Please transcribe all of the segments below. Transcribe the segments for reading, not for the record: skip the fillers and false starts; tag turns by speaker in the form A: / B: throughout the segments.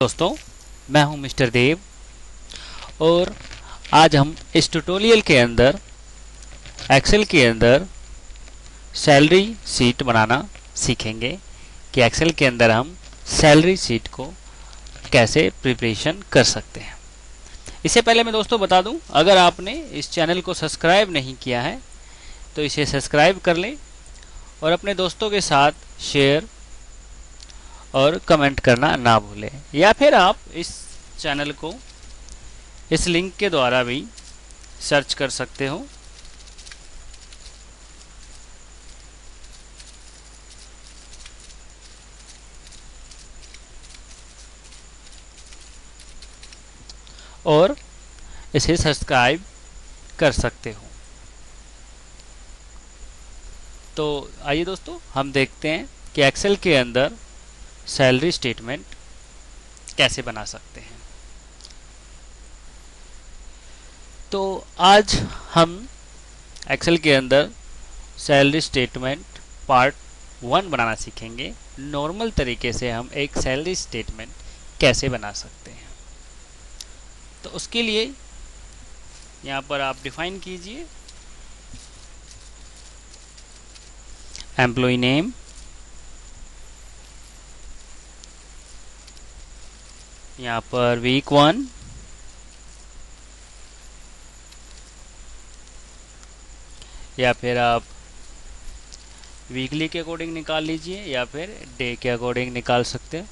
A: दोस्तों, मैं हूं मिस्टर देव और आज हम इस ट्यूटोरियल के अंदर एक्सेल के अंदर सैलरी शीट बनाना सीखेंगे कि एक्सेल के अंदर हम सैलरी शीट को कैसे प्रिपरेशन कर सकते हैं। इससे पहले मैं दोस्तों बता दूं, अगर आपने इस चैनल को सब्सक्राइब नहीं किया है तो इसे सब्सक्राइब कर लें और अपने दोस्तों के साथ शेयर और कमेंट करना ना भूलें, या फिर आप इस चैनल को इस लिंक के द्वारा भी सर्च कर सकते हो। और इसे सब्सक्राइब कर सकते हो। तो आइए दोस्तों, हम देखते हैं कि एक्सेल के अंदर सैलरी स्टेटमेंट कैसे बना सकते हैं। तो आज हम एक्सेल के अंदर सैलरी स्टेटमेंट पार्ट 1 बनाना सीखेंगे। नॉर्मल तरीके से हम एक सैलरी स्टेटमेंट कैसे बना सकते हैं। तो उसके लिए यहाँ पर आप डिफाइन कीजिए एम्प्लॉय नेम, यहाँ पर वीक 1, या फिर आप वीकली के अकॉर्डिंग निकाल लीजिए या फिर डे के अकॉर्डिंग निकाल सकते हैं।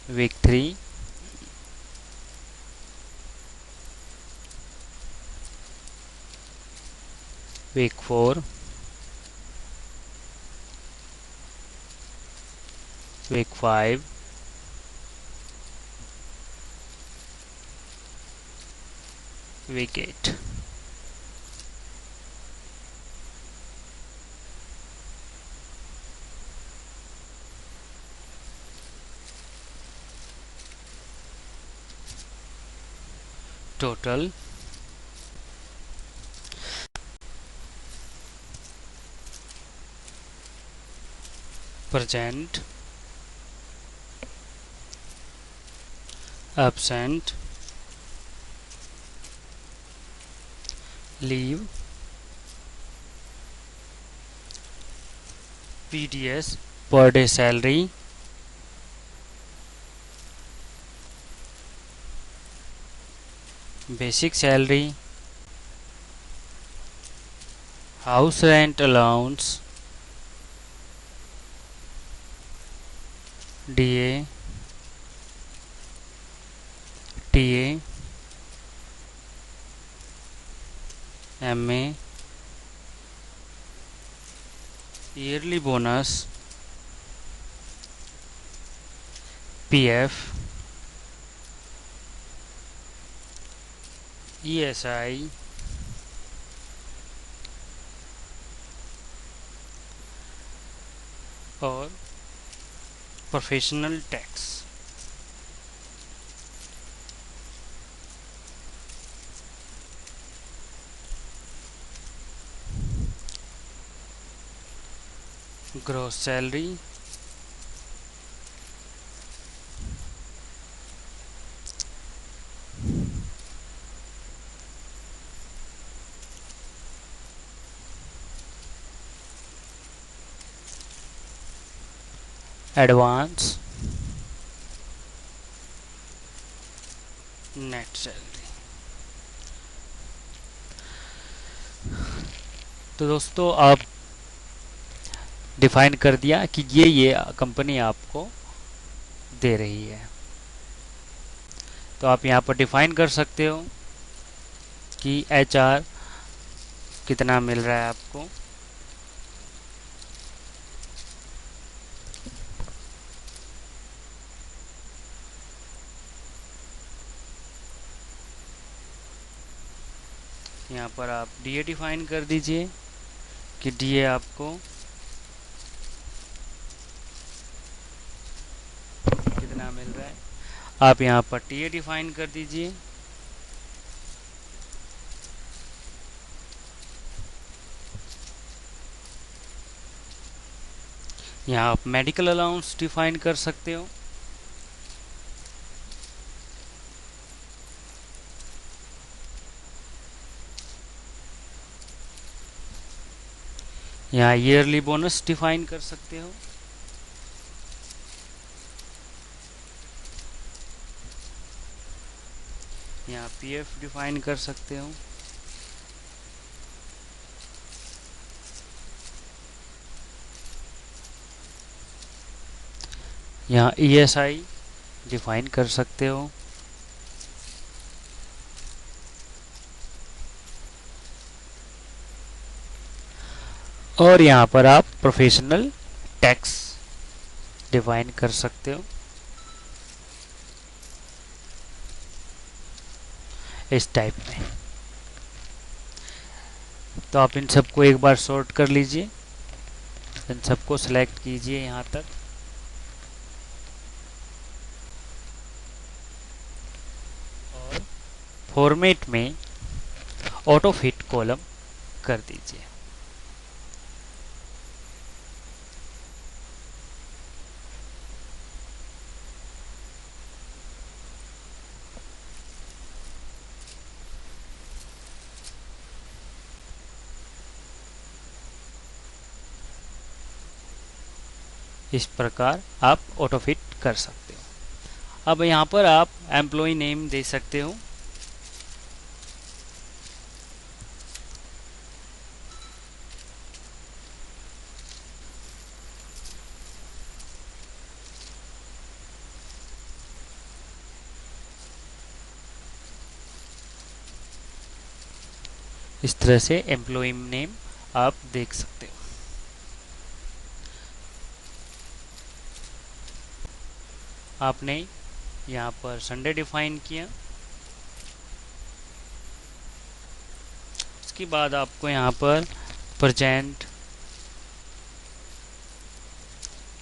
A: Week 3, week 4, week 5, week 8। Total present, absent, leave, PDS per day salary, basic salary, house rent allowance, DA, TA, MA, yearly bonus, PF, ESI, और professional tax. Gross salary, advance, net salary. तो दोस्तों, आप define कर दिया कि ये company आपको दे रही है। तो आप यहाँ पर डिफाइन कर सकते हो कि एचआर कितना मिल रहा है आपको। यहाँ पर आप डीए डिफाइन कर दीजिए कि डीए आपको कितना मिल रहा है। आप यहाँ पर टीए डिफाइन कर दीजिए। यहाँ आप मेडिकल अलाउंस डिफाइन कर सकते हो। यहाँ ईयरली बोनस डिफाइन कर सकते हो। यहाँ पीएफ डिफाइन कर सकते हो। यहाँ ईएसआई डिफाइन कर सकते हो। और यहाँ पर आप प्रोफेशनल टैक्स डिफाइन कर सकते हो इस टाइप में। तो आप इन सबको एक बार सॉर्ट कर लीजिए, इन सबको सिलेक्ट कीजिए यहाँ तक। और फॉर्मेट में ऑटो फिट कॉलम कर दीजिए। इस प्रकार आप ऑटो फिट कर सकते हो। अब यहाँ पर आप एम्प्लॉय नेम दे सकते हो। इस तरह से एम्प्लॉय नेम आप देख सकते हो। आपने यहाँ पर संडे डिफाइन किया। उसके बाद आपको यहाँ पर present,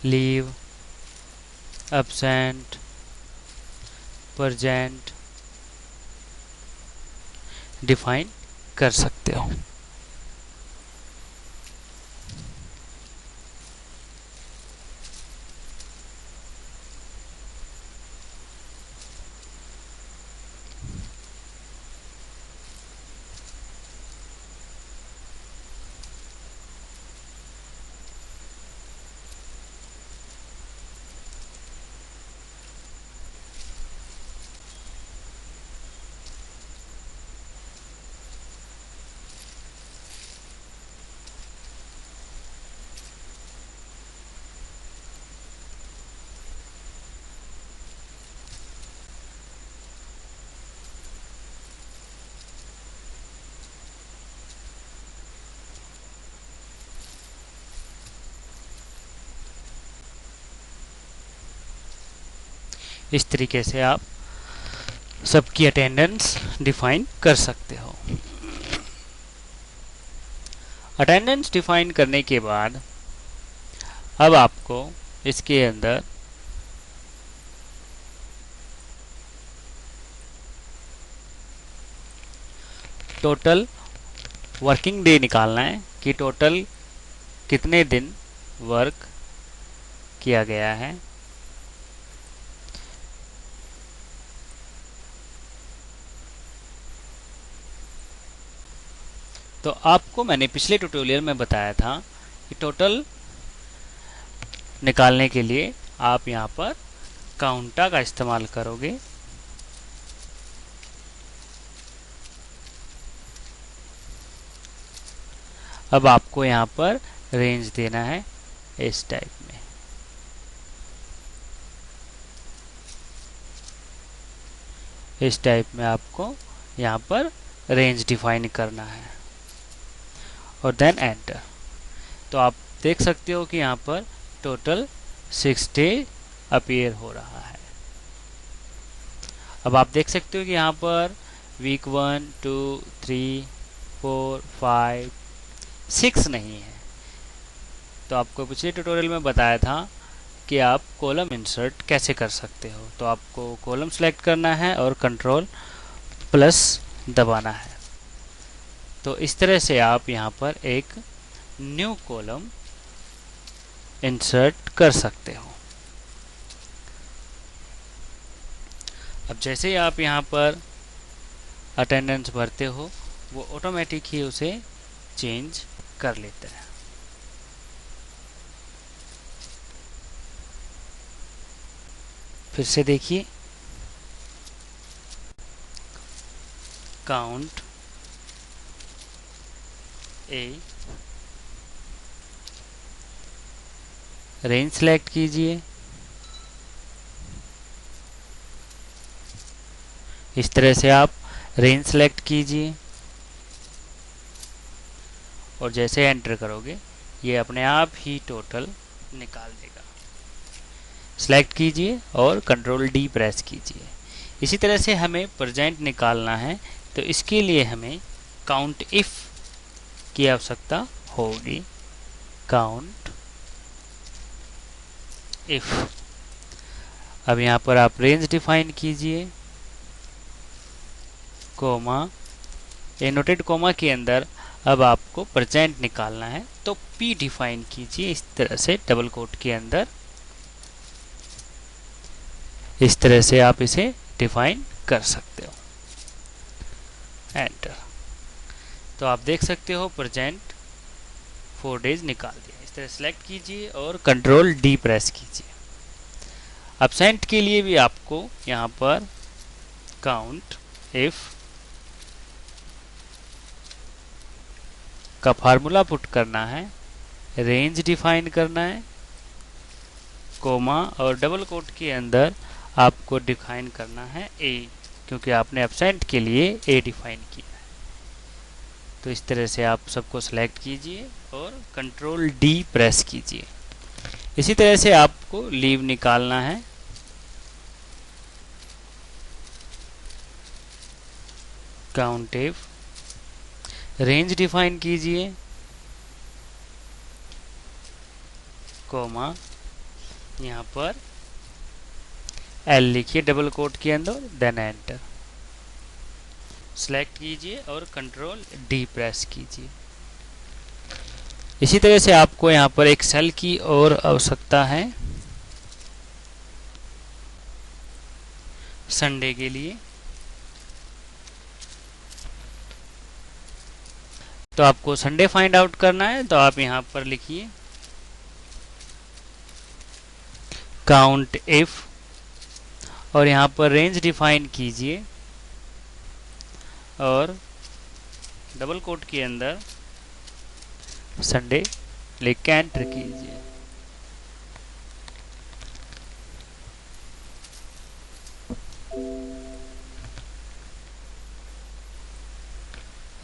A: leave, absent, present define कर सकते हो। इस तरीके से आप सबकी अटेंडेंस डिफाइन कर सकते हो। अटेंडेंस डिफाइन करने के बाद अब आपको इसके अंदर टोटल वर्किंग डे निकालना है कि टोटल कितने दिन वर्क किया गया है। तो आपको मैंने पिछले ट्यूटोरियल में बताया था कि टोटल निकालने के लिए आप यहाँ पर काउंटा का इस्तेमाल करोगे। अब आपको यहाँ पर रेंज देना है इस टाइप में। इस टाइप में आपको यहाँ पर रेंज डिफाइन करना है और देन एंटर। तो आप देख सकते हो कि यहाँ पर टोटल 6 डे अपीयर हो रहा है। अब आप देख सकते हो कि यहाँ पर वीक 1, 2, 3, 4, 5, 6 नहीं है। तो आपको पिछले ट्यूटोरियल में बताया था कि आप कॉलम इंसर्ट कैसे कर सकते हो। तो आपको कॉलम सेलेक्ट करना है और कंट्रोल प्लस दबाना है। तो इस तरह से आप यहाँ पर एक न्यू कॉलम इंसर्ट कर सकते हो। अब जैसे ही आप यहाँ पर अटेंडेंस भरते हो वो ऑटोमेटिक ही उसे चेंज कर लेता है। फिर से देखिए, काउंट ए, रेंज सेलेक्ट कीजिए। इस तरह से आप रेंज सेलेक्ट कीजिए और जैसे एंटर करोगे ये अपने आप ही टोटल निकाल देगा। सेलेक्ट कीजिए और कंट्रोल डी प्रेस कीजिए। इसी तरह से हमें प्रेजेंट निकालना है, तो इसके लिए हमें काउंट इफ की आवश्यकता होगी। Count if. अब यहाँ पर आप रेंज डिफाइन कीजिए, कोमा, एनोटेड कोमा के अंदर अब आपको प्रेजेंट निकालना है तो पी डिफाइन कीजिए इस तरह से डबल कोट के अंदर। इस तरह से आप इसे डिफाइन कर सकते हो। एंटर। तो आप देख सकते हो प्रेजेंट 4 डेज निकाल दिया। इस तरह सेलेक्ट कीजिए और कंट्रोल डी प्रेस कीजिए। अब्सेंट के लिए भी आपको यहाँ पर काउंट इफ का फार्मूला पुट करना है, रेंज डिफाइन करना है, कोमा और डबल कोट के अंदर आपको डिफाइन करना है ए, क्योंकि आपने एब्सेंट के लिए ए डिफाइन किया है। तो इस तरह से आप सबको सेलेक्ट कीजिए और कंट्रोल डी प्रेस कीजिए। इसी तरह से आपको लीव निकालना है। काउंट इफ, रेंज डिफाइन कीजिए, कोमा, यहाँ पर एल लिखिए डबल कोट के अंदर, देन एंटर। सेलेक्ट कीजिए और कंट्रोल डी प्रेस कीजिए। इसी तरह से आपको यहाँ पर एक सेल की और आवश्यकता है संडे के लिए। तो आपको संडे फाइंड आउट करना है, तो आप यहाँ पर लिखिए काउंट इफ और यहाँ पर रेंज डिफाइन कीजिए और डबल कोट के अंदर संडे लिख के एंटर कीजिए।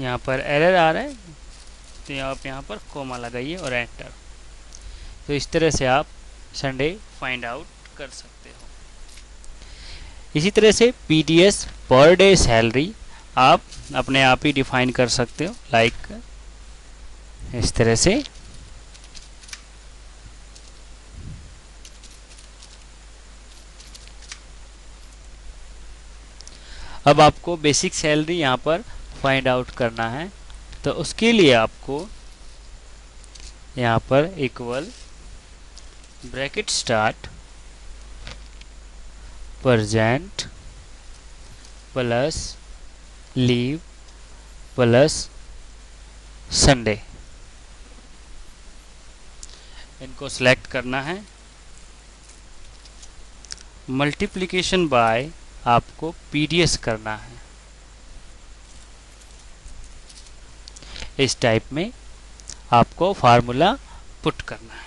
A: यहाँ पर एरर आ रहा है तो आप यहाँ पर कोमा लगाइए और एंटर। तो इस तरह से आप संडे फाइंड आउट कर सकते हो। इसी तरह से पीडीएस पर डे सैलरी आप अपने आप ही डिफाइन कर सकते हो, लाइक इस तरह से। अब आपको बेसिक सैलरी यहाँ पर फाइंड आउट करना है, तो उसके लिए आपको यहाँ पर equal bracket start present plus leave plus Sunday, इनको सेलेक्ट करना है। मल्टीप्लिकेशन बाय आपको पीडीएस करना है। इस टाइप में आपको फार्मूला पुट करना है।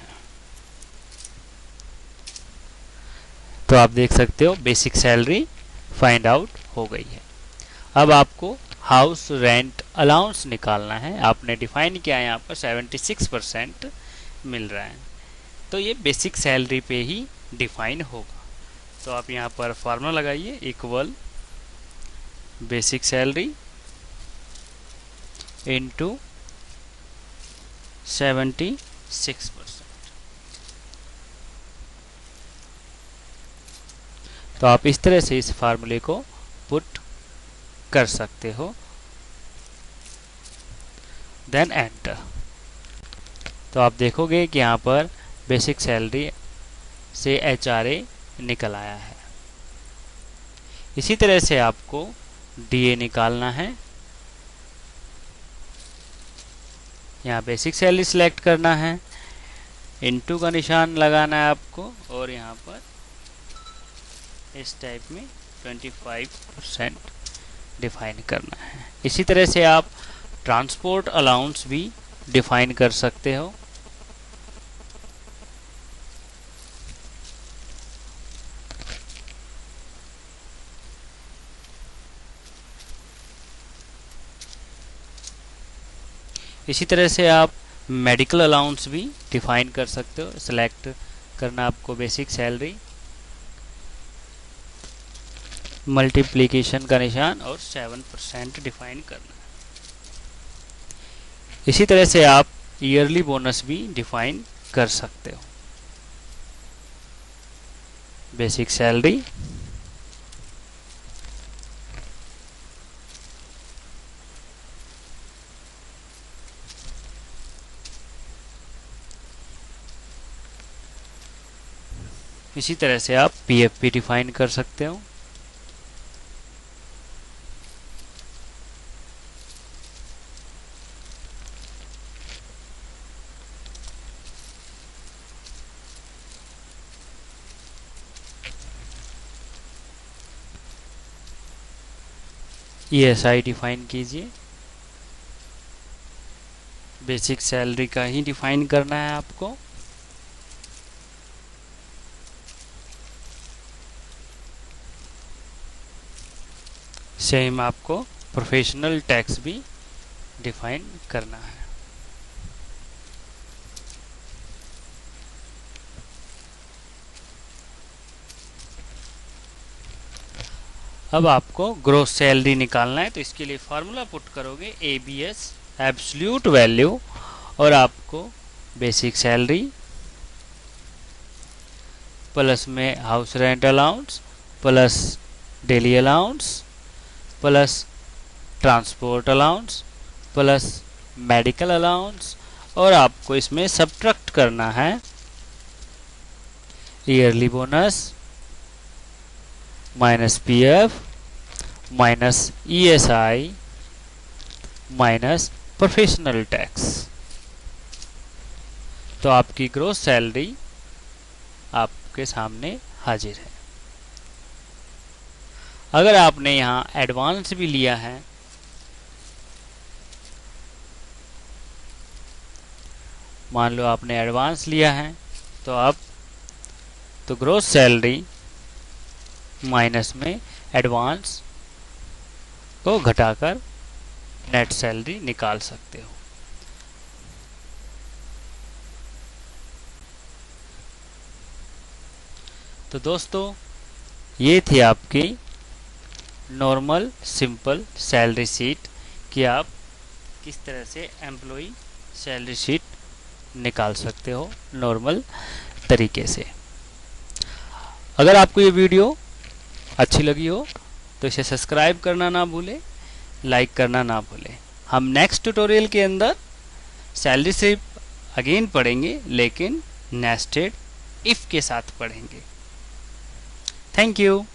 A: तो आप देख सकते हो बेसिक सैलरी फाइंड आउट हो गई है। अब आपको हाउस रेंट अलाउंस निकालना है। आपने डिफाइन किया है यहाँ पर 76% मिल रहा है, तो ये बेसिक सैलरी पे ही डिफाइन होगा। तो आप यहाँ पर फार्मूला लगाइए इक्वल बेसिक सैलरी इंटू 76%। तो आप इस तरह से इस फार्मूले को पुट कर सकते हो, देन एंटर। तो आप देखोगे कि यहाँ पर बेसिक सैलरी से HRA निकल आया है। इसी तरह से आपको DA निकालना है। यहाँ बेसिक सैलरी सिलेक्ट करना है, इनटू का निशान लगाना है आपको, और यहाँ पर इस टाइप में 25% डिफाइन करना है। इसी तरह से आप ट्रांसपोर्ट अलाउंस भी डिफाइन कर सकते हो। इसी तरह से आप मेडिकल अलाउंस भी डिफाइन कर सकते हो। सिलेक्ट करना आपको बेसिक सैलरी, मल्टीप्लिकेशन का निशान और 7% डिफाइन करना है। इसी तरह से आप ईयरली बोनस भी डिफाइन कर सकते हो। बेसिक सैलरी, इसी तरह से आप PF भी डिफाइन कर सकते हो। ESI डिफाइन कीजिए। बेसिक सैलरी का ही डिफाइन करना है आपको। सेम आपको प्रोफेशनल टैक्स भी डिफाइन करना है। अब आपको ग्रोस सैलरी निकालना है, तो इसके लिए फार्मूला पुट करोगे ABS एब्सोल्यूट वैल्यू, और आपको बेसिक सैलरी प्लस में house rent allowance plus daily allowance plus transport allowance plus medical allowance, और आपको इसमें सब्ट्रैक्ट करना है yearly bonus minus PF minus ESI minus professional tax. तो आपकी ग्रोस सैलरी आपके सामने हाजिर है। अगर आपने यहाँ एडवांस भी लिया है, मान लो आपने एडवांस लिया है, तो आप तो ग्रोस सैलरी माइनस में एडवांस को घटाकर नेट सैलरी निकाल सकते हो। तो दोस्तों, ये थी आपकी नॉर्मल सिंपल सैलरी शीट कि आप किस तरह से एम्प्लॉय सैलरी शीट निकाल सकते हो नॉर्मल तरीके से। अगर आपको ये वीडियो अच्छी लगी हो तो इसे सब्सक्राइब करना ना भूलें, लाइक करना ना भूलें। हम नेक्स्ट ट्यूटोरियल के अंदर सैलरी शीट अगेन पढ़ेंगे, लेकिन नेस्टेड इफ के साथ पढ़ेंगे। Thank you.